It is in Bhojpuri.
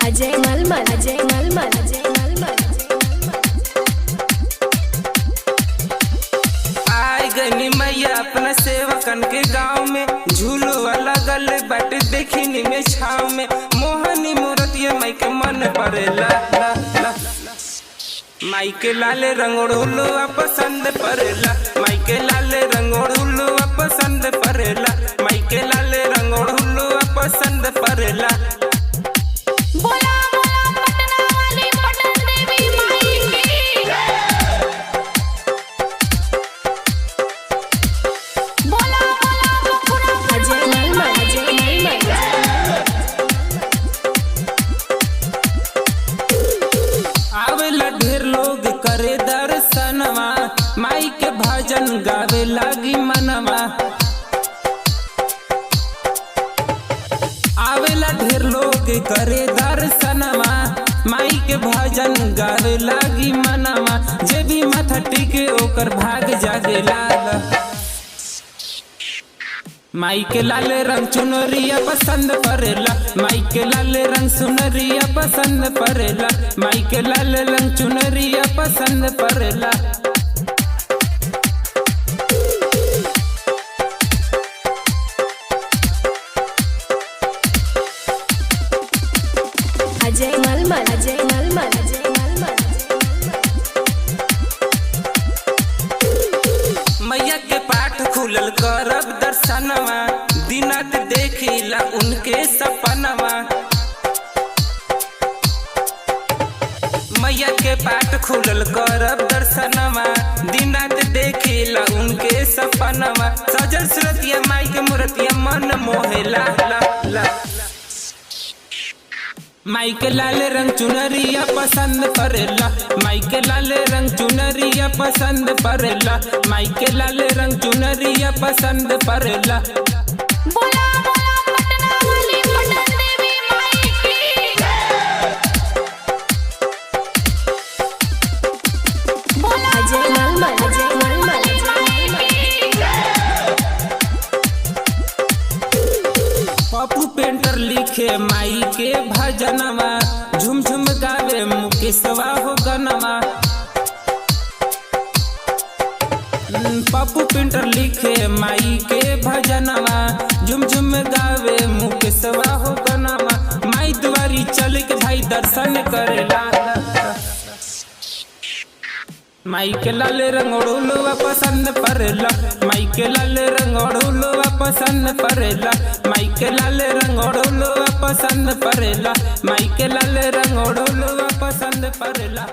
अजय मलमल, अजय मलमल, अजय मलमल। आय गनी मैया अपना सेवकन के गाँव में, झूलो अलग अलग बाट देखी में छाव में, मोहनी मूर्तिया माई के मन परेला ला ला। माई के लाल रंगोड़ुलो पसंद परेला, माई के लाल रंगोड़ुलो पसंद परेला, माई के लाल रंगोड़ुलो पसंद परेला। बोला बोला पटना वाली पटन देवी माई की। बोला बोला मखुरा अजय मलमल, अजय मलमल। आवेला ढेर लोग करे दर्शनवा, माई के भजन गावे लागी मनवा। आवेला ढेर लोग करे दर्शनवा, माई के भजन गावे लागी मनवा। जे भी माथा टिके ओकर भाग जागेला। माई के लाल रंग चुनरिया पसंद परेला, माई के लाल रंग सुनरिया पसंद परेला, माई के लाल रंग चुनरिया पसंद परेला। अजय मलमल, अजय मलमल, अजय मलमल। मैया के पाठ खुलल करब दर्शनवा, दिनत देखिला उनके सपनवा। मैया के पाठ खुलल करब दर्शनवा, दिनत देखिला उनके सपनवा। सजल सुरतिया माई के मूर्तिया मन मोहेला ला ला। माई के लाल रंग चुनरिया पसंद परेला, माई के लाल रंग चुनरिया पसंद परेला, माई के लाल रंग चुनरिया पसंद परेला। बोला बोला पटना वाली पटन देवी माई की। बोला अजय मलमल, अजय मलमल, अजय मलमल। पप्पू पेंटर लिखे माई के भजनवा, झुम झुम गावे मुकेशवा हो गनवा। पप्पू पेंटर लिखे माई के भजनवा, झुम झुम गावे मुकेशवा हो गनवा। माई द्वारी चल के भाई दर्शन करेला। माई के लाल रंगोड़ुलवा पसंद परेला, माई के लाल रंगोड़ुलवा पसंद परेला, माई के लाल रंगोड़ुलवा पसंद परेला, माई के लाल रंगोड़ुलवा पसंद परेला।